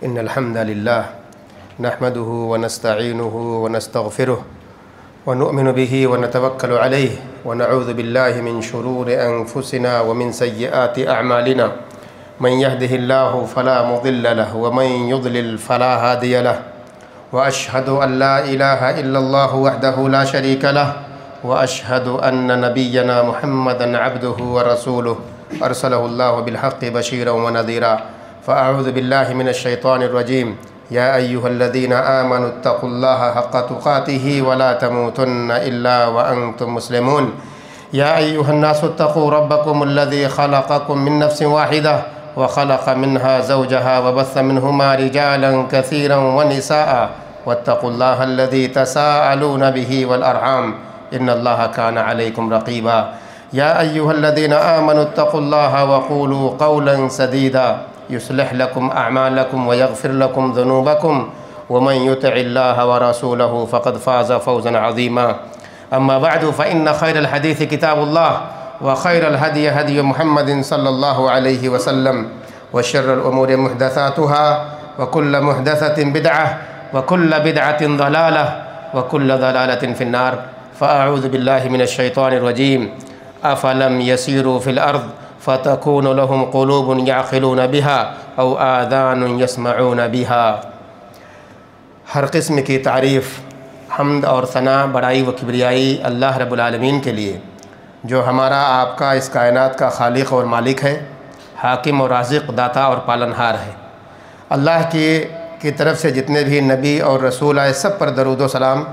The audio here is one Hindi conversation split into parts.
इन्नल हम्दलिल्लाह नहमदुहु व नस्तईनुहु व नस्तगफिरुह व नुअमिनु बिही व नतवक्कलु अलैहि व नऊज़ु बिल्लाहि मिन शुरूरि अनफुसिना व मिन सय्यिआति अअमालिना मन यहदिहिल्लाहु फला मुदिल्ल लहु व मन युद्लिल फला हादिय लहु व अशहदु अन ला इलाहा इल्लल्लाहु वहदहु ला शरीका लहु व अशहदु अन्न नबिय्यना मुहम्मदन अब्दुहु व रसूलुहु अरसलहुल्लाहु बिलहक़्क़ि बशीरन व नज़ीरा फ़अऊज़ु बिल्लाहि मिनश शैतानिर रजीम या अय्युहल्लज़ीना आमनुत्तक़ुल्लाहा हक़्क़ तुक़ातिही व ला तमूतुन्न इल्ला व अंतुम मुस्लिमून या अय्युहन्नासुत्तक़ू रब्बकुमुल्लज़ी ख़लक़कुम मिन नफ़्सिन वाहिदा व ख़लक़ मिन्हा ज़ौजहा व बस्स मिन्हुमा रिजालन कसीरन व निसाअ वत्तक़ुल्लाहल्लज़ी तसाअलून बिही वल अर्हाम इन्नल्लाहा काना अलैकुम रक़ीबा या अय्युहल्लज़ीना आमनुत्तक़ुल्लाहा व क़ूलू क़ौलन सदीदा युस्लिह लकुम अअमालकुम व यग़फ़िर लकुम ज़ुनूबकुम व मन युतिइल्लाह व रसूलहु फ़क़द फ़ाज़ फ़ौज़न अज़ीमा अम्मा बअदु फ़इन्न ख़ैरल हदीस किताबुल्लाह व ख़ैरल हदी हदी मुहम्मदिन सल्लल्लाहु अलैहि वसल्लम व शर्रल उमूरि मुहदसातुहा व कुल्लु मुहदसतिन बिदअह व कुल्लु बिदअतिन ज़लालह व कुल्लु ज़लालतिन फ़िन्नार फ़अऊज़ु बिल्लाहि मिनश शैतानिर रजीम अफ़लम यसीरू फ़िल अर्ज़ फ़तकूनु लहुम क़ुलूबुन यअक़िलून बिहा औ आज़ानुन यस्मऊन बिहा। हर किस्म की तारीफ़, हम्द और सना, बड़ाई व किबरियाई अल्लाह रब्बुल आलमीन के लिए, जो हमारा आपका इस कायनात का खालिक और मालिक है, हाकिम और राज़िक़, दाता और पालनहार है। अल्लाह की तरफ से जितने भी नबी और रसूल आए, सब पर दरूद व सलाम,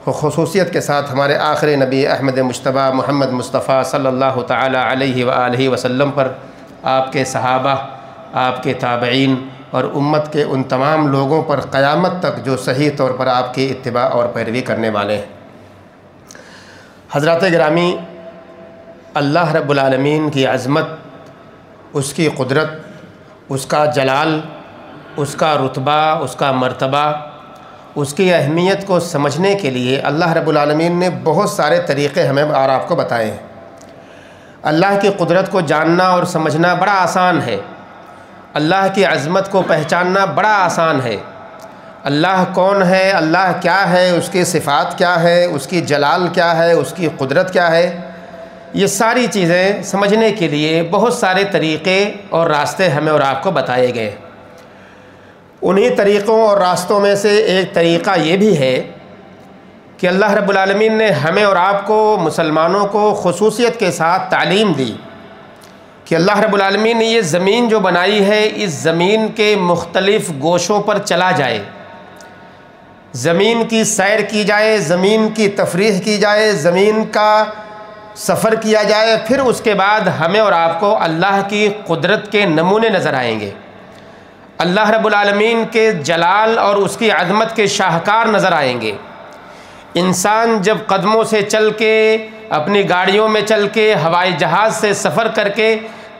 ख़ुसूसियत के साथ हमारे आखिरी नबी अहमद मुज्तबा मोहम्मद मुस्तफ़ा सल्लल्लाहु ताला अलैहि व आलिहि वसल्लम पर, आपके सहाबा, आपके ताबईन और उम्मत के उन तमाम लोगों पर क़यामत तक जो सही तौर पर आपकी इत्तिबा और पैरवी करने वाले हैं। हज़रात गिरामी, अल्लाह रब्बुल आलमीन की अज़मत, उसकी क़ुदरत, उसका जलाल, उसका रुतबा, उसका मर्तबा, उसकी अहमियत को समझने के लिए अल्लाह रब्बुल आलमीन ने बहुत सारे तरीक़े हमें और आपको बताए हैं। अल्लाह की क़ुदरत को जानना और समझना बड़ा आसान है। अल्लाह की अज़मत को पहचानना बड़ा आसान है। अल्लाह कौन है, अल्लाह क्या है, उसकी सिफ़ात क्या है, उसकी जलाल क्या है, उसकी क़ुदरत क्या है, ये सारी चीज़ें समझने के लिए बहुत सारे तरीक़े और रास्ते हमें और आपको बताए गए। उन्हीं तरीक़ों और रास्तों में से एक तरीक़ा ये भी है कि अल्लाह रब्बुल आलमीन ने हमें और आपको, मुसलमानों को ख़ुसूसियत के साथ तालीम दी कि अल्लाह रब्बुल आलमीन ने ये ज़मीन जो बनाई है, इस ज़मीन के मुख्तलिफ़ गोशों पर चला जाए, ज़मीन की सैर की जाए, ज़मीन की तफरीह की जाए, ज़मीन का सफ़र किया जाए, फिर उसके बाद हमें और आपको अल्लाह की क़ुदरत के नमूने नज़र आएंगे, अल्लाह रब्बुल आलमीन के जलाल और उसकी अज़मत के शाहकार नज़र आएंगे। इंसान जब कदमों से चल के, अपनी गाड़ियों में चल के, हवाई जहाज़ से सफ़र करके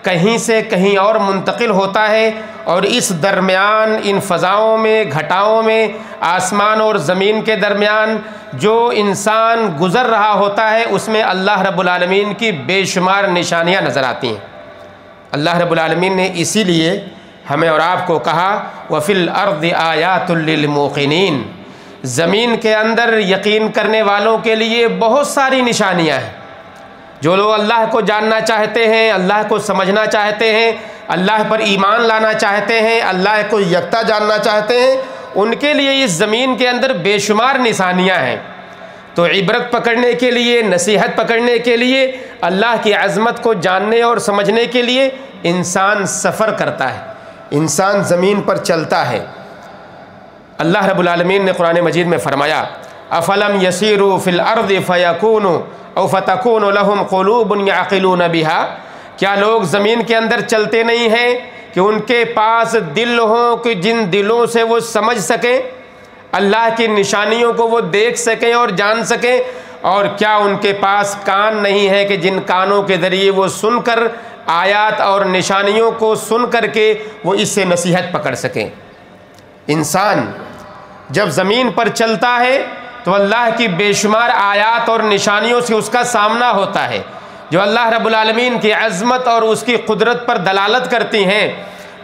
कहीं से कहीं और मुंतकिल होता है, और इस दरमियान, इन फ़ज़ाओं में, घटाओं में, आसमान और ज़मीन के दरमियान जो इंसान गुज़र रहा होता है, उसमें अल्लाह रब्बुल आलमीन की बेशुमार निशानियाँ नज़र आती हैं। अल्लाह रब्बुल आलमीन ने इसीलिए हमें और आपको कहा, वफ़िल अर्ज़ि आयातुल लिल मूक़िनीन, ज़मीन के अंदर यकीन करने वालों के लिए बहुत सारी निशानियाँ हैं। जो लोग अल्लाह को जानना चाहते हैं, अल्लाह को समझना चाहते हैं, अल्लाह पर ईमान लाना चाहते हैं, अल्लाह को यकता जानना चाहते हैं, उनके लिए इस ज़मीन के अंदर बेशुमार निशानियाँ हैं। तो इबरत पकड़ने के लिए, नसीहत पकड़ने के लिए, अल्लाह की अज़मत को जानने और समझने के लिए इंसान सफ़र करता है, इंसान ज़मीन पर चलता है। अल्लाह रब्बुल आलमीन ने कुरान मजीद में फ़रमाया, अफ़लम यसीरू फ़िल अर्ज़ि फ़यकूनु औ फ़तकूनु लहुम क़ुलूबुन यअक़िलून बिहा, क्या लोग ज़मीन के अंदर चलते नहीं हैं कि उनके पास दिल हों कि जिन दिलों से वो समझ सकें, अल्लाह की निशानियों को वो देख सकें और जान सकें, और क्या उनके पास कान नहीं है कि जिन कानों के ज़रिए वो सुनकर आयात और निशानियों को सुन करके वो इससे नसीहत पकड़ सकें। इंसान जब ज़मीन पर चलता है तो अल्लाह की बेशुमार आयात और निशानियों से उसका सामना होता है, जो अल्लाह रब्बुल आलमीन की अज़मत और उसकी क़ुदरत पर दलालत करती हैं।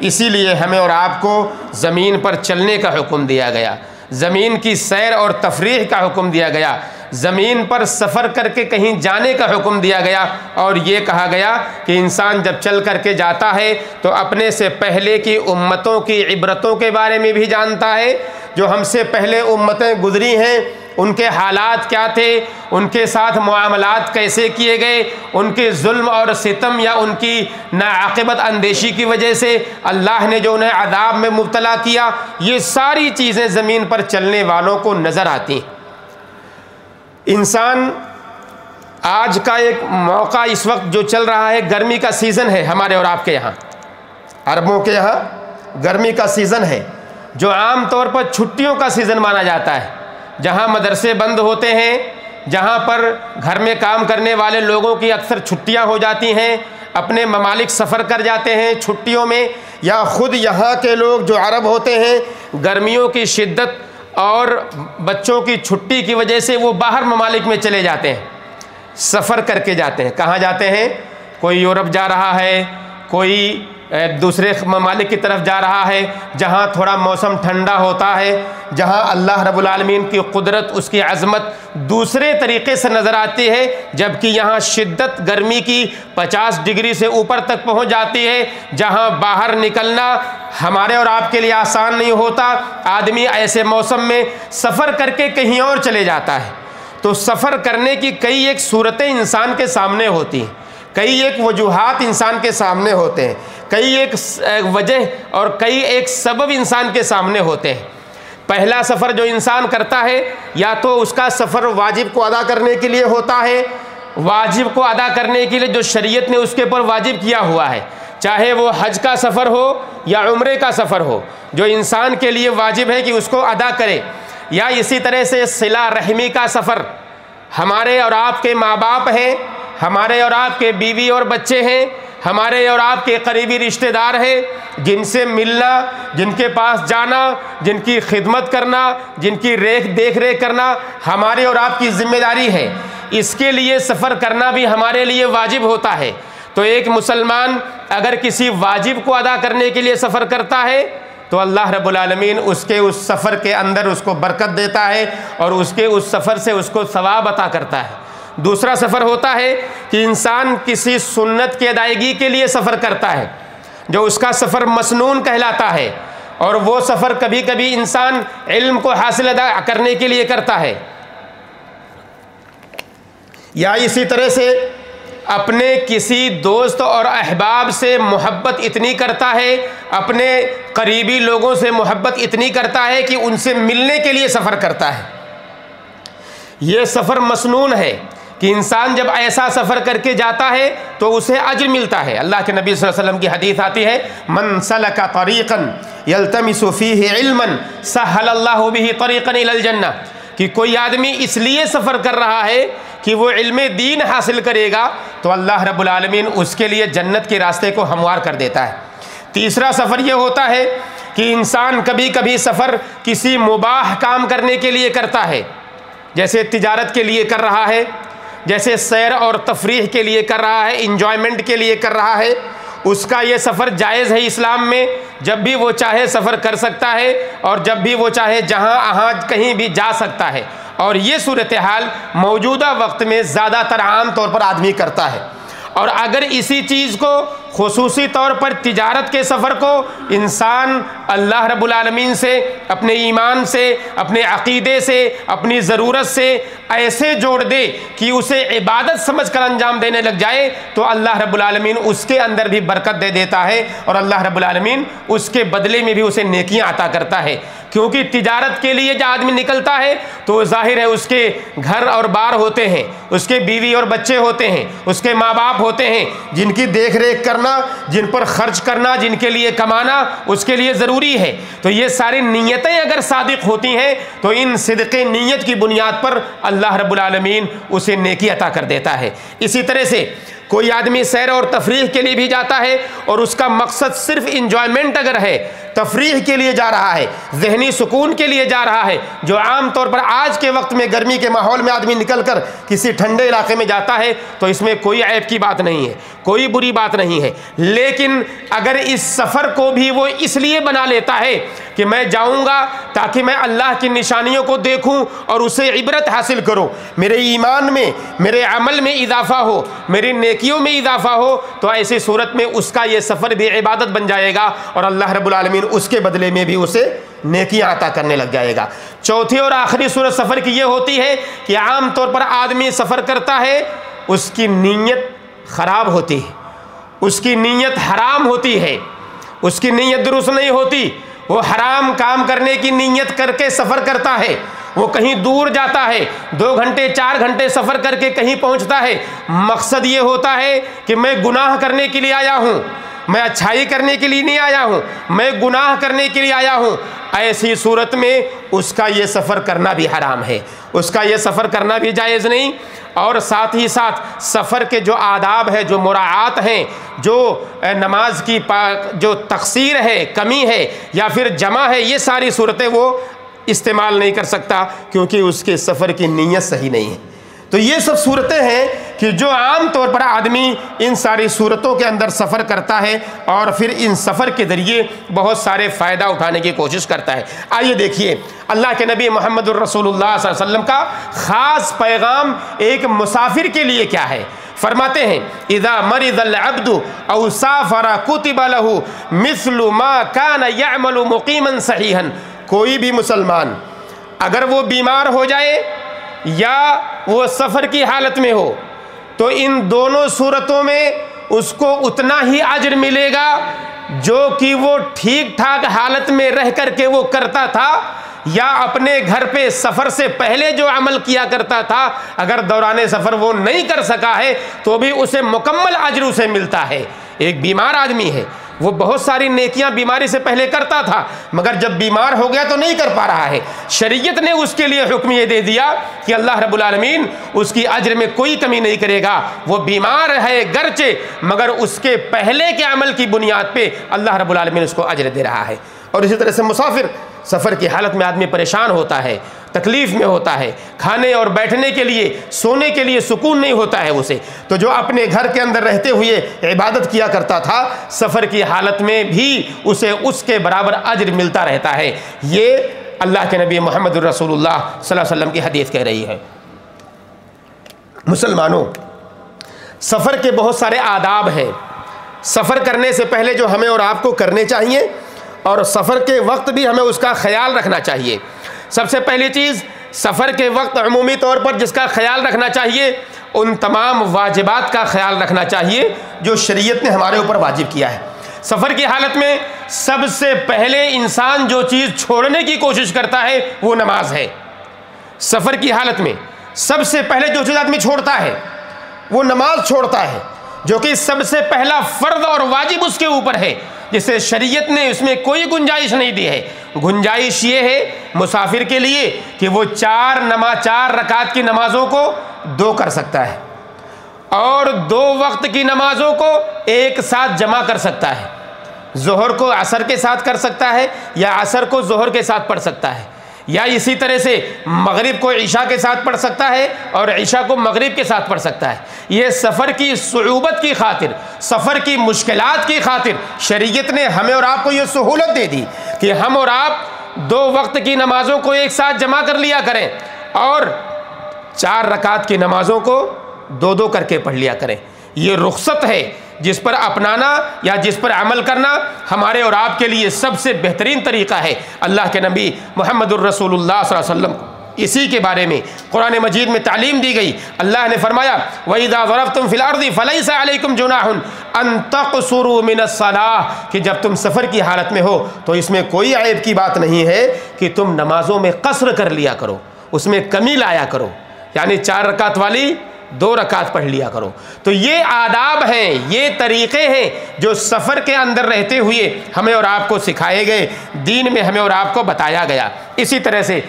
इसीलिए हमें और आपको ज़मीन पर चलने का हुक्म दिया गया, ज़मीन की सैर और तफरीह का हुक्म दिया गया, ज़मीन पर सफ़र करके कहीं जाने का हुक्म दिया गया। और ये कहा गया कि इंसान जब चल करके जाता है तो अपने से पहले की उम्मतों की इबरतों के बारे में भी जानता है। जो हमसे पहले उम्मतें गुजरी हैं उनके हालात क्या थे, उनके साथ मुआमलात कैसे किए गए, उनके जुल्म और सितम या उनकी नाआक़िबत अंदेशी की वजह से अल्लाह ने जो उन्हें अदाब में मुब्तला किया, ये सारी चीज़ें ज़मीन पर चलने वालों को नज़र आती हैं। इंसान आज का एक मौका इस वक्त जो चल रहा है, गर्मी का सीज़न है हमारे और आपके यहाँ, अरबों के यहाँ गर्मी का सीज़न है, जो आम तौर पर छुट्टियों का सीज़न माना जाता है, जहाँ मदरसे बंद होते हैं, जहाँ पर घर में काम करने वाले लोगों की अक्सर छुट्टियाँ हो जाती हैं, अपने ममालिक सफ़र कर जाते हैं छुट्टियों में, या ख़ुद यहाँ के लोग जो अरब होते हैं गर्मियों की शिद्दत और बच्चों की छुट्टी की वजह से वो बाहर ममालिक में चले जाते हैं, सफ़र करके जाते हैं। कहाँ जाते हैं? कोई यूरोप जा रहा है, कोई दूसरे ममालिक की तरफ जा रहा है जहाँ थोड़ा मौसम ठंडा होता है, जहाँ अल्लाह रब्बुल आलमीन की कुदरत, उसकी अज़मत दूसरे तरीक़े से नज़र आती है, जबकि यहाँ शिद्दत गर्मी की 50 डिग्री से ऊपर तक पहुँच जाती है, जहाँ बाहर निकलना हमारे और आपके लिए आसान नहीं होता। आदमी ऐसे मौसम में सफ़र करके कहीं और चले जाता है। तो सफ़र करने की कई एक सूरतें इंसान के सामने होती हैं, कई एक वजूहात इंसान के सामने होते हैं, कई एक वजह और कई एक सबब इंसान के सामने होते हैं। पहला सफ़र जो इंसान करता है, या तो उसका सफ़र वाजिब को अदा करने के लिए होता है, वाजिब को अदा करने के लिए जो शरीयत ने उसके ऊपर वाजिब किया हुआ है, चाहे वो हज का सफ़र हो या उम्रे का सफ़र हो, जो इंसान के लिए वाजिब है कि उसको अदा करे। या इसी तरह से सिला रहमी का सफ़र, हमारे और आपके माँ बाप हैं, हमारे और आपके बीवी और बच्चे हैं, हमारे और आपके करीबी रिश्तेदार हैं, जिनसे मिलना, जिनके पास जाना, जिनकी खिदमत करना, जिनकी देख रेख करना हमारे और आपकी ज़िम्मेदारी है। इसके लिए सफ़र करना भी हमारे लिए वाजिब होता है। तो एक मुसलमान अगर किसी वाजिब को अदा करने के लिए सफ़र करता है तो अल्लाह रब्बुल आलमीन उसके उस सफ़र के अंदर उसको बरकत देता है और उसके उस सफ़र से उसको सवाब अता करता है। दूसरा सफ़र होता है कि इंसान किसी सुन्नत की अदायगी के लिए सफ़र करता है, जो उसका सफ़र मसनून कहलाता है, और वो सफ़र कभी कभी इंसान इल्म को हासिल अदा करने के लिए करता है, या इसी तरह से अपने किसी दोस्त और अहबाब से मोहब्बत इतनी करता है, अपने करीबी लोगों से मोहब्बत इतनी करता है कि उनसे मिलने के लिए सफ़र करता है। ये सफ़र मसनून है कि इंसान जब ऐसा सफ़र करके जाता है तो उसे अज्र मिलता है। अल्लाह के नबी सल्लल्लाहु अलैहि वसल्लम की हदीस आती है, मन सलका तरीक़न यल्तमिसु फ़ीही इल्मन सहलल्लाहु बिही तरीक़न इलल जन्नह, कि कोई आदमी इसलिए सफ़र कर रहा है कि वो इल्म दीन हासिल करेगा तो अल्लाह रब्बुल आलमीन उसके लिए जन्नत के रास्ते को हमवार कर देता है। तीसरा सफ़र ये होता है कि इंसान कभी कभी सफ़र किसी मुबाह काम करने के लिए करता है, जैसे तिजारत के लिए कर रहा है, जैसे सैर और तफरीह के लिए कर रहा है, इंजॉयमेंट के लिए कर रहा है, उसका ये सफ़र जायज़ है इस्लाम में। जब भी वो चाहे सफ़र कर सकता है और जब भी वो चाहे जहाँ कहीं भी जा सकता है, और ये सूरत हाल मौजूदा वक्त में ज़्यादातर आम तौर पर आदमी करता है। और अगर इसी चीज़ को खुसूसी तौर पर तिजारत के सफ़र को इंसान अल्लाह रब्बुल आलमीन से, अपने ईमान से, अपने अक़ीदे से, अपनी ज़रूरत से ऐसे जोड़ दे कि उसे इबादत समझ कर अंजाम देने लग जाए तो अल्लाह रब्बुल आलमीन उसके अंदर भी बरकत दे देता है और अल्लाह रब्बुल आलमीन उसके बदले में भी उसे नेकियां अता करता है। क्योंकि तिजारत के लिए जब आदमी निकलता है तो ज़ाहिर है उसके घर और बार होते हैं, उसके बीवी और बच्चे होते हैं, उसके माँ बाप होते हैं, जिनकी देख रेख करना, जिन पर खर्च करना, जिनके लिए कमाना उसके लिए ज़रूरी है। तो ये सारी नीयतें अगर सादिक होती हैं तो इन सिद्क़े नीयत की बुनियाद पर अल्लाह रब्बुल आलमीन उसे नेकी अता कर देता है। इसी तरह से कोई आदमी सैर और तफरीह के लिए भी जाता है और उसका मकसद सिर्फ इंजॉयमेंट अगर है, तफरीह के लिए जा रहा है, जहनी सुकून के लिए जा रहा है, जो आम तौर पर आज के वक्त में गर्मी के माहौल में आदमी निकलकर किसी ठंडे इलाके में जाता है, तो इसमें कोई ऐब की बात नहीं है, कोई बुरी बात नहीं है। लेकिन अगर इस सफ़र को भी वो इसलिए बना लेता है कि मैं जाऊंगा ताकि मैं अल्लाह की निशानियों को देखूं और उससे इबरत हासिल करूं, मेरे ईमान में, मेरे अमल में इजाफा हो, मेरी नेकियों में इजाफा हो, तो ऐसी सूरत में उसका ये सफ़र भी इबादत बन जाएगा और अल्लाह रब्बुल आलमीन उसके बदले में भी उसे नेकियां अता करने लग जाएगा। चौथी और आखिरी सूरत सफ़र की ये होती है कि आम तौर पर आदमी सफ़र करता है, उसकी नीयत ख़राब होती है, उसकी नीयत हराम होती है, उसकी नीयत दुरुस्त नहीं होती, वो हराम काम करने की नीयत करके सफ़र करता है, वो कहीं दूर जाता है, 2 घंटे 4 घंटे सफ़र करके कहीं पहुंचता है, मकसद ये होता है कि मैं गुनाह करने के लिए आया हूँ, मैं अच्छाई करने के लिए नहीं आया हूँ, मैं गुनाह करने के लिए आया हूँ। ऐसी सूरत में उसका ये सफ़र करना भी हराम है, उसका ये सफ़र करना भी जायज़ नहीं। और साथ ही साथ सफ़र के जो आदाब है, जो मुराआत हैं, जो नमाज की जो तक़सीर है, कमी है या फिर जमा है, ये सारी सूरतें वो इस्तेमाल नहीं कर सकता क्योंकि उसके सफ़र की नीयत सही नहीं है। तो ये सब सूरतें हैं कि जो आम तौर पर आदमी इन सारी सूरतों के अंदर सफ़र करता है और फिर इन सफ़र के ज़रिए बहुत सारे फ़ायदा उठाने की कोशिश करता है। आइए देखिए अल्लाह के नबी मोहम्मद रसूलुल्लाह सल्लल्लाहु अलैहि वसल्लम का ख़ास पैगाम एक मुसाफिर के लिए क्या है। फरमाते हैं इज़ा मरिदल अब्दु औ साफ़रा कुतिबा लहू मिस्लु मा कान यअमलु मुक़ीमन सहीहन। कोई भी मुसलमान अगर वो बीमार हो जाए या वो सफ़र की हालत में हो तो इन दोनों सूरतों में उसको उतना ही अजर मिलेगा जो कि वो ठीक ठाक हालत में रह करके वो करता था या अपने घर पे सफ़र से पहले जो अमल किया करता था। अगर दौरान सफ़र वो नहीं कर सका है तो भी उसे मुकम्मल अजर उसे मिलता है। एक बीमार आदमी है, वो बहुत सारी नेकियां बीमारी से पहले करता था, मगर जब बीमार हो गया तो नहीं कर पा रहा है। शरीयत ने उसके लिए हुक्म ये दे दिया कि अल्लाह रब्बुल आलमीन उसकी अज्र में कोई कमी नहीं करेगा। वो बीमार है गरचे, मगर उसके पहले के अमल की बुनियाद पे अल्लाह रब्बुल आलमीन उसको अज्र दे रहा है। और इसी तरह से मुसाफिर, सफ़र की हालत में आदमी परेशान होता है, तकलीफ़ में होता है, खाने और बैठने के लिए, सोने के लिए सुकून नहीं होता है उसे। तो जो अपने घर के अंदर रहते हुए इबादत किया करता था, सफ़र की हालत में भी उसे उसके बराबर अज्र मिलता रहता है। ये अल्लाह के नबी मोहम्मद रसूलुल्लाह सल्लल्लाहु अलैहि वसल्लम की हदीस कह रही है। मुसलमानों, सफ़र के बहुत सारे आदाब हैं। सफ़र करने से पहले जो हमें और आपको करने चाहिए और सफ़र के वक्त भी हमें उसका ख्याल रखना चाहिए। सबसे पहली चीज़, सफ़र के वक्त अमूमी तौर पर जिसका ख्याल रखना चाहिए, उन तमाम वाजिबात का ख्याल रखना चाहिए जो शरीयत ने हमारे ऊपर वाजिब किया है। सफ़र की हालत में सबसे पहले इंसान जो चीज़ छोड़ने की कोशिश करता है वो नमाज है। सफ़र की हालत में सबसे पहले जो चीज़ आदमी छोड़ता है वो नमाज छोड़ता है, जो कि सबसे पहला फ़र्ज और वाजिब उसके ऊपर है, जिसे शरीयत ने उसमें कोई गुंजाइश नहीं दी है। गुंजाइश ये है मुसाफिर के लिए कि वो 4 रकात की नमाज़ों को 2 कर सकता है और 2 वक्त की नमाज़ों को एक साथ जमा कर सकता है। ज़ोहर को असर के साथ कर सकता है या असर को ज़ोहर के साथ पढ़ सकता है, या इसी तरह से मगरिब को ईशा के साथ पढ़ सकता है और ईशा को मगरिब के साथ पढ़ सकता है। ये सफ़र की सुऊबत की खातिर, सफ़र की मुश्किलात की खातिर शरीयत ने हमें और आपको ये सहूलत दे दी कि हम और आप 2 वक्त की नमाज़ों को एक साथ जमा कर लिया करें और 4 रकात की नमाज़ों को 2-2 करके पढ़ लिया करें। ये रुख्सत है जिस पर अपनाना या जिस पर अमल करना हमारे और आपके लिए सबसे बेहतरीन तरीक़ा है। अल्लाह के नबी मुहम्मदुर रसूलुल्लाह सल्लल्लाहु अलैहि वसल्लम इसी के बारे में कुरान मजीद में तालीम दी गई। अल्लाह ने फरमाया वइज़ा ज़रबतुम फ़िल अर्ज़ि फ़लैसा अलैकुम जुनाहुन अन तक़सूरू मिनस सलाह, कि जब तुम सफ़र की हालत में हो तो इसमें कोई ऐब की बात नहीं है कि तुम नमाज़ों में कसर कर लिया करो, उसमें कमी लाया करो, यानी 4 रकात वाली 2 रकात पढ़ लिया करो। तो ये आदाब हैं, ये तरीक़े हैं जो सफ़र के अंदर रहते हुए हमें और आपको सिखाए गए, दीन में हमें और आपको बताया गया। इसी तरह से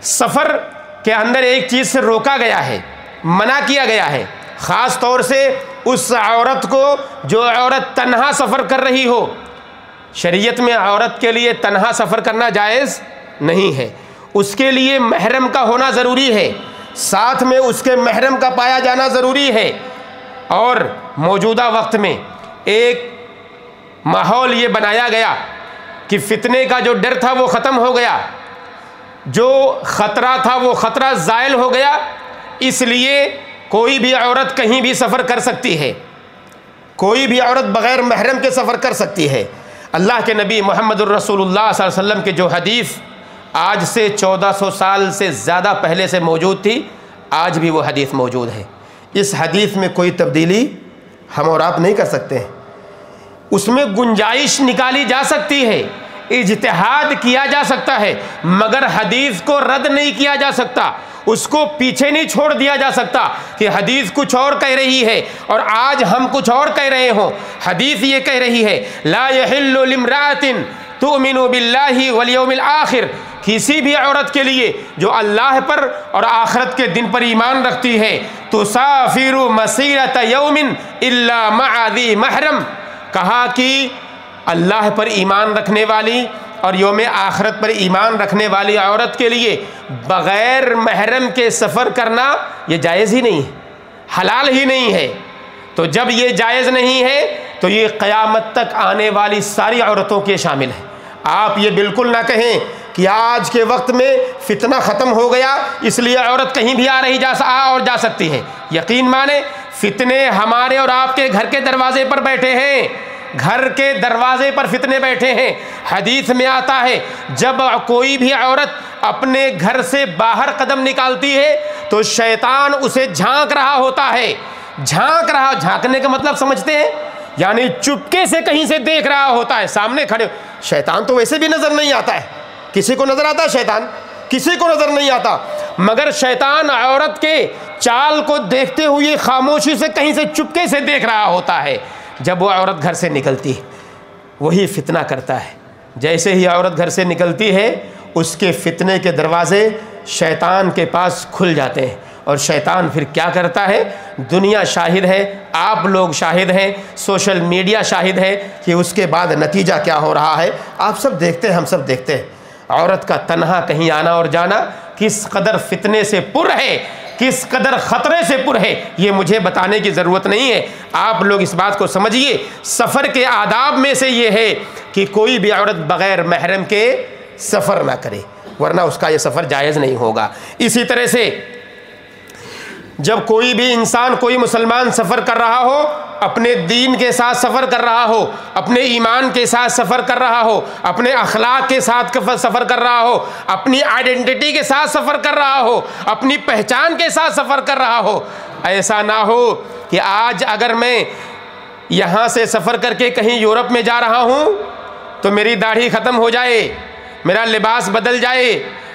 सफ़र के अंदर एक चीज़ से रोका गया है, मना किया गया है, ख़ास तौर से उस औरत को जो औरत तन्हा सफ़र कर रही हो। शरीयत में औरत के लिए तन्हा सफ़र करना जायज़ नहीं है, उसके लिए महरम का होना ज़रूरी है, साथ में उसके महरम का पाया जाना ज़रूरी है। और मौजूदा वक्त में एक माहौल ये बनाया गया कि फितने का जो डर था वो ख़त्म हो गया, जो ख़तरा था वो ख़तरा ज़ायल हो गया। इसलिए कोई भी औरत कहीं भी सफ़र कर सकती है, कोई भी औरत बग़ैर महरम के सफ़र कर सकती है। अल्लाह के नबी मुहम्मदुर रसूलुल्लाह सल्लल्लाहु अलैहि वसल्लम की जो हदीस आज से 1400 साल से ज़्यादा पहले से मौजूद थी, आज भी वो हदीस मौजूद है। इस हदीस में कोई तब्दीली हम और आप नहीं कर सकते हैं, उसमें गुंजाइश निकाली जा सकती है, इज्तिहाद किया जा सकता है, मगर हदीस को रद्द नहीं किया जा सकता, उसको पीछे नहीं छोड़ दिया जा सकता कि हदीस कुछ और कह रही है और आज हम कुछ और कह रहे हों। हदीस ये कह रही है, ला यहिल्लु लिम्रातिन तुमिनु बिल्लाहि वल यौमिल आखिर, किसी भी औरत के लिए जो अल्लाह पर और आखिरत के दिन पर ईमान रखती है, तुसाफिरु मसीरत यौमिन इल्ला मअ ज़ी महरम, कहा कि अल्लाह पर ईमान रखने वाली और यौम आखिरत पर ईमान रखने वाली औरत के लिए बग़ैर महरम के सफ़र करना ये जायज़ ही नहीं है, हलाल ही नहीं है। तो जब ये जायज़ नहीं है तो ये क़यामत तक आने वाली सारी औरतों के शामिल है। आप ये बिल्कुल ना कहें कि आज के वक्त में फितना ख़त्म हो गया इसलिए औरत कहीं भी आ जा सकती है। यकीन माने फितने हमारे और आपके घर के दरवाजे पर बैठे हैं, घर के दरवाजे पर फितने बैठे हैं। हदीस में आता है, जब कोई भी औरत अपने घर से बाहर कदम निकालती है तो शैतान उसे झांक रहा होता है। झांकने का मतलब समझते हैं, यानी चुपके से कहीं से देख रहा होता है, सामने खड़े। शैतान तो वैसे भी नज़र नहीं आता है, किसी को नज़र आता है शैतान? किसी को नज़र नहीं आता, मगर शैतान औरत के चाल को देखते हुए खामोशी से कहीं से चुपके से देख रहा होता है। जब वो औरत घर से निकलती है वही फितना करता है। जैसे ही औरत घर से निकलती है उसके फितने के दरवाज़े शैतान के पास खुल जाते हैं और शैतान फिर क्या करता है, दुनिया शाहिद है, आप लोग शाहिद हैं, सोशल मीडिया शाहिद है कि उसके बाद नतीजा क्या हो रहा है। आप सब देखते हैं, हम सब देखते हैं। औरत का तन्हा कहीं आना और जाना किस कदर फितने से पुर है, किस कदर ख़तरे से पुर है, ये मुझे बताने की ज़रूरत नहीं है। आप लोग इस बात को समझिए। सफ़र के आदाब में से ये है कि कोई भी औरत बग़ैर महरम के सफ़र ना करे, वरना उसका ये सफ़र जायज़ नहीं होगा। इसी तरह से जब कोई भी इंसान, कोई मुसलमान सफ़र कर रहा हो, अपने दीन के साथ सफ़र कर रहा हो, अपने ईमान के साथ सफ़र कर रहा हो, अपने अखलाक के साथ सफ़र कर रहा हो, अपनी आइडेंटिटी के साथ सफ़र कर रहा हो, अपनी पहचान के साथ सफ़र कर रहा हो, ऐसा ना हो कि आज अगर मैं यहाँ से सफ़र करके कहीं यूरोप में जा रहा हूँ तो मेरी दाढ़ी ख़त्म हो जाए, मेरा लिबास बदल जाए,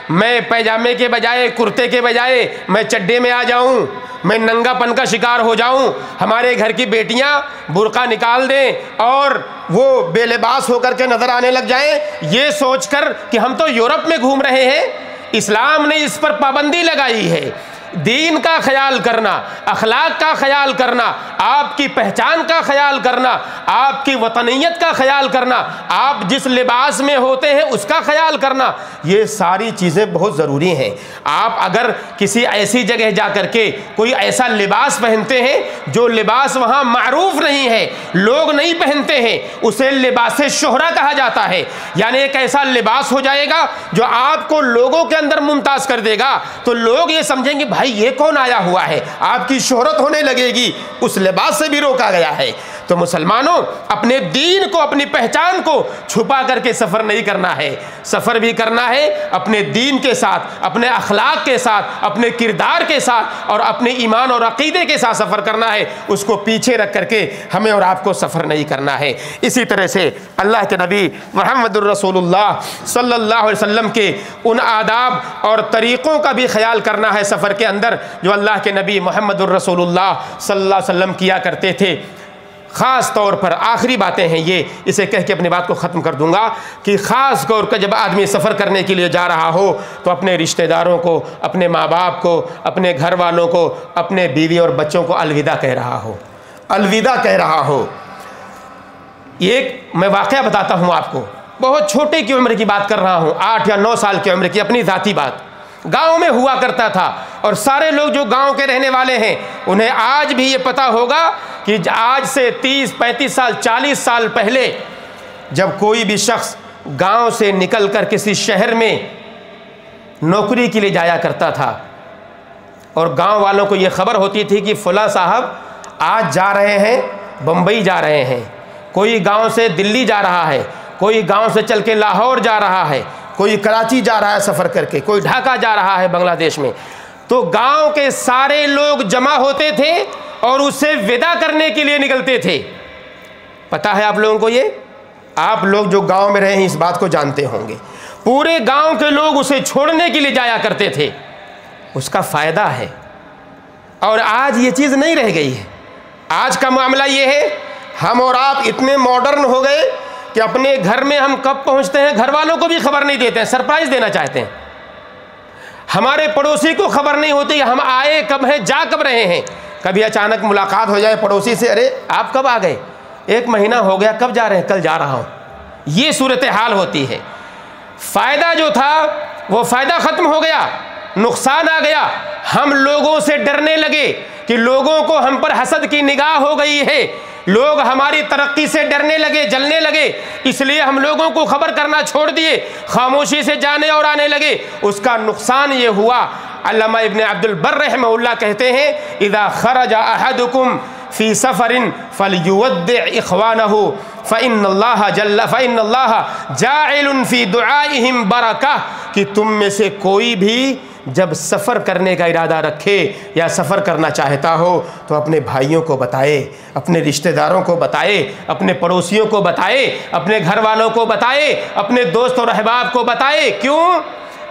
मैं पैजामे के बजाय, कुर्ते के बजाय मैं चड्डे में आ जाऊं, मैं नंगापन का शिकार हो जाऊं, हमारे घर की बेटियां बुर्का निकाल दें और वो बेलिबास होकर के नज़र आने लग जाएं, ये सोचकर कि हम तो यूरोप में घूम रहे हैं। इस्लाम ने इस पर पाबंदी लगाई है। दीन का ख्याल करना, अखलाक का ख्याल करना, आपकी पहचान का ख्याल करना, आपकी वतनियत का ख्याल करना, आप जिस लिबास में होते हैं उसका ख्याल करना, ये सारी चीज़ें बहुत ज़रूरी हैं। आप अगर किसी ऐसी जगह जा कर के कोई ऐसा लिबास पहनते हैं जो लिबास वहाँ मारूफ नहीं है, लोग नहीं पहनते हैं, उसे लिबास शोहरा कहा जाता है। यानी एक ऐसा लिबास हो जाएगा जो आपको लोगों के अंदर मुमताज़ कर देगा, तो लोग ये समझेंगे भाई ये कौन आया हुआ है, आपकी शोहरत होने लगेगी। उस लिबास से भी रोका गया है। तो मुसलमानों, अपने दीन को, अपनी पहचान को छुपा करके सफ़र नहीं करना है। सफ़र भी करना है अपने दीन के साथ, अपने अखलाक के साथ, अपने किरदार के साथ और अपने ईमान और अक़ीदे के साथ सफ़र करना है। उसको पीछे रख करके हमें और आपको सफ़र नहीं करना है। इसी तरह से अल्लाह के नबी मुहम्मदुर रसूलुल्लाह सल्लल्लाहु अलैहि वसल्लम के उन आदाब और तरीक़ों का भी ख्याल करना है सफ़र के अंदर जो अल्लाह के नबी मुहम्मदुर रसूलुल्लाह सल्लल्लाहु अलैहि वसल्लम किया करते थे। ख़ास तौर पर आखिरी बातें हैं ये, इसे कह के अपनी बात को ख़त्म कर दूंगा कि ख़ास तौर पर जब आदमी सफ़र करने के लिए जा रहा हो तो अपने रिश्तेदारों को, अपने माँ बाप को, अपने घर वालों को, अपने बीवी और बच्चों को अलविदा कह रहा हो, अलविदा कह रहा हो। एक मैं वाक़या बताता हूँ आपको, बहुत छोटे की उम्र की बात कर रहा हूँ, 8 या 9 साल की उम्र की अपनी ज़ाती बात। गांव में हुआ करता था और सारे लोग जो गांव के रहने वाले हैं उन्हें आज भी ये पता होगा कि आज से 30, 35 साल, 40 साल पहले जब कोई भी शख्स गांव से निकलकर किसी शहर में नौकरी के लिए जाया करता था और गांव वालों को ये खबर होती थी कि फला साहब आज जा रहे हैं, बम्बई जा रहे हैं, कोई गांव से दिल्ली जा रहा है, कोई गांव से चल के लाहौर जा रहा है, कोई कराची जा रहा है सफ़र करके, कोई ढाका जा रहा है बांग्लादेश में, तो गांव के सारे लोग जमा होते थे और उससे विदा करने के लिए निकलते थे। पता है आप लोगों को ये? आप लोग जो गांव में रहे हैं इस बात को जानते होंगे। पूरे गांव के लोग उसे छोड़ने के लिए जाया करते थे, उसका फ़ायदा है। और आज ये चीज़ नहीं रह गई है। आज का मामला ये है, हम और आप इतने मॉडर्न हो गए कि अपने घर में हम कब पहुंचते हैं घर वालों को भी खबर नहीं देते हैं, सरप्राइज़ देना चाहते हैं। हमारे पड़ोसी को खबर नहीं होती हम आए कब हैं, जा कब रहे हैं। कभी अचानक मुलाकात हो जाए पड़ोसी से, अरे आप कब आ गए, 1 महीना हो गया, कब जा रहे हैं, कल जा रहा हूँ। ये सूरत हाल होती है। फ़ायदा जो था वो फ़ायदा ख़त्म हो गया, नुकसान आ गया। हम लोगों से डरने लगे कि लोगों को हम पर हसद की निगाह हो गई है, लोग हमारी तरक्की से डरने लगे, जलने लगे, इसलिए हम लोगों को खबर करना छोड़ दिए, खामोशी से जाने और आने लगे। उसका नुकसान ये हुआ, अल्लामा इब्न अब्दुल बर्र रहमहुल्लाह कहते हैं, इज़ा खरजा अहदुकुम फ़ी सफ़रिन फ़लयुवद्दि इख़वानहु फ़इन्नल्लाह जाइलुन फ़ी दुआइहिम बरका, कि तुम में से कोई भी जब सफ़र करने का इरादा रखे या सफ़र करना चाहता हो तो अपने भाइयों को बताए, अपने रिश्तेदारों को बताए, अपने पड़ोसियों को बताए, अपने घर वालों को बताए, अपने दोस्त और अहबाब को बताए। क्यों?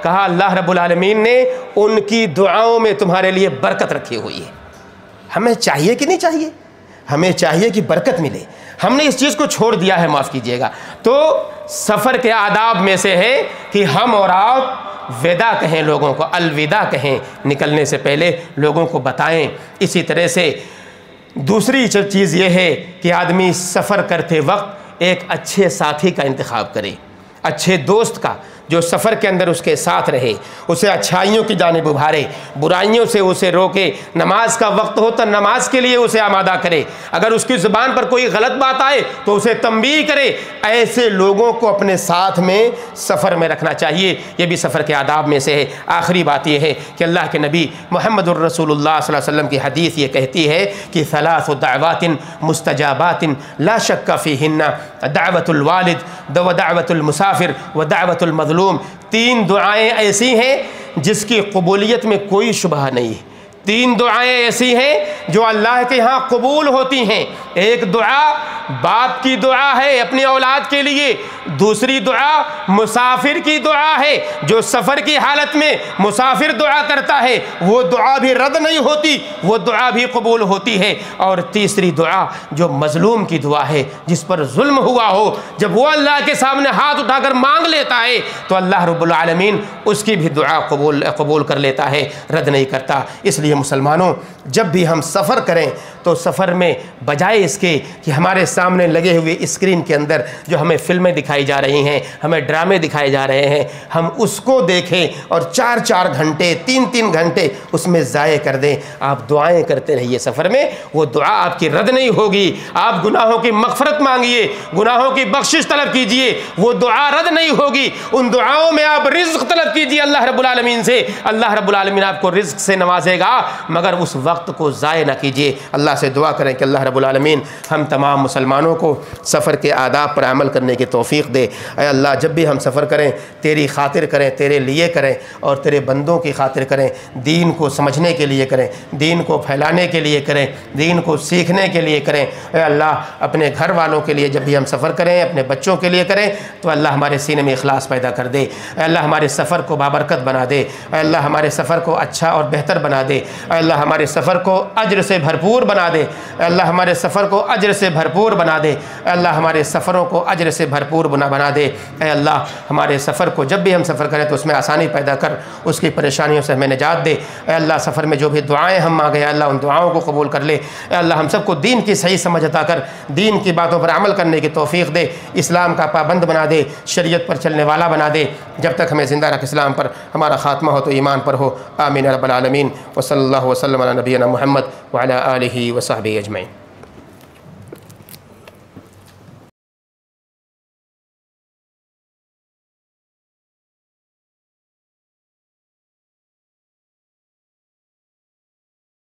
कहा अल्लाह रब्बुल आलमीन ने उनकी दुआओं में तुम्हारे लिए बरकत रखी हुई है। हमें चाहिए कि नहीं चाहिए? हमें चाहिए कि बरकत मिले। हमने इस चीज़ को छोड़ दिया है, माफ़ कीजिएगा। तो सफ़र के आदाब में से है कि हम और आप विदा कहें, लोगों को अलविदा कहें, निकलने से पहले लोगों को बताएं। इसी तरह से दूसरी चीज़ ये है कि आदमी सफ़र करते वक्त एक अच्छे साथी का इंतखाब करे, अच्छे दोस्त का, जो सफ़र के अंदर उसके साथ रहे, उसे अच्छाइयों की जानिब उभारे, बुराइयों से उसे रोके। नमाज का वक्त हो तो नमाज के लिए उसे आमादा करे, अगर उसकी ज़ुबान पर कोई गलत बात आए तो उसे तंबीह करे। ऐसे लोगों को अपने साथ में सफ़र में रखना चाहिए। ये भी सफ़र के आदाब में से है। आखिरी बात यह है कि अल्लाह के नबी मुहम्मदुर रसूलुल्लाह सल्लल्लाहु अलैहि वसल्लम की हदीस ये कहती है कि सलासु दअवातिन मुस्तजाबातिन ला शक्का फ़ीहिन्ना दअवतुल वालिद व दअवतुल मुसाफिर व दअवतुल मज़लूम। 3 दुआएं ऐसी हैं जिसकी कबूलियत में कोई शुबह नहीं है। 3 दुआएं ऐसी हैं जो अल्लाह के यहाँ कबूल होती हैं। एक दुआ बाप की दुआ है अपनी औलाद के लिए, दूसरी दुआ मुसाफिर की दुआ है, जो सफ़र की हालत में मुसाफिर दुआ करता है वो दुआ भी रद्द नहीं होती, वो दुआ भी कबूल होती है। और तीसरी दुआ जो मज़लूम की दुआ है, जिस पर जुल्म हुआ हो, जब वो अल्लाह के सामने हाथ उठाकर मांग लेता है तो अल्लाह रब्बुल आलमीन उसकी भी दुआ कबूल कर लेता है, रद्द नहीं करता। इसलिए मुसलमानों, जब भी हम सफ़र करें तो सफ़र में बजाय इसके कि हमारे सामने लगे हुए स्क्रीन के अंदर जो हमें फ़िल्में दिखाई जा रही हैं, हमें ड्रामे दिखाए जा रहे हैं, हम उसको देखें और 4-4 घंटे 3-3 घंटे उसमें ज़ाये कर दें। आप दुआएं करते रहिए सफ़र में, वो दुआ आपकी रद्द नहीं होगी। आप गुनाहों की मग़फ़रत मांगिए, गुनाहों की बख्शिश तलब कीजिए, वो दुआ रद्द नहीं होगी। उन दुआओं में आप रिज़्क़ तलब कीजिए अल्लाह रब्बुल आलमीन से, अल्लाह रब्बुल आलमीन आपको रिज़्क़ से नवाजेगा, मगर उस वक्त को ज़ाय ना कीजिए। अल्लाह से दुआ करें कि अल्लाह रब्बुल आलमीन हम तमाम मुसलमान मुसलमानों को सफ़र के आदाब पर अमल करने की तौफ़ीक़ दे। ऐ अल्लाह, जब भी हम सफ़र करें तेरी खातिर करें, तेरे लिए करें और तेरे बंदों की खातिर करें, दीन को समझने के लिए करें, दीन को फैलाने के लिए करें, दीन को सीखने के लिए करें। ऐ अल्लाह, अपने घर वालों के लिए जब भी हम सफ़र करें, अपने बच्चों के लिए करें, तो अल्लाह हमारे सीने में इखलास पैदा कर दे। ऐ अल्लाह, हमारे सफ़र को बाबरकत बना दे। ऐ अल्लाह, हमारे सफ़र को अच्छा और बेहतर बना दे। ऐ अल्लाह, हमारे सफ़र को अज्र से भरपूर बना दे। ऐ अल्लाह, हमारे सफ़र को अज्र से भरपूर बना दे। ऐ अल्लाह, हमारे सफ़रों को अज्र से भरपूर बना दे। ऐ अल्लाह, हमारे सफ़र को जब भी हम सफ़र करें तो उसमें आसानी पैदा कर, उसकी परेशानियों से हमें निजात दे। ऐ अल्लाह, सफ़र में जो भी दुआएं हम मांगे अल्लाह उन दुआओं को कबूल कर ले। ऐ अल्लाह, हम सबको दीन की सही समझ अता कर, दीन की बातों पर अमल करने की तौफ़ीक़ दे, इस्लाम का पाबंद बना दे, शरीयत पर चलने वाला बना दे। जब तक हमें ज़िंदा रख इस्लाम पर, हमारा ख़ात्मा हो तो ईमान पर हो। आमीन या रब्बल आलमीन। व सल्लल्लाहु वसल्लम अला नबीना मुहम्मद व अला आलिहि व सहबिहि अजमईन।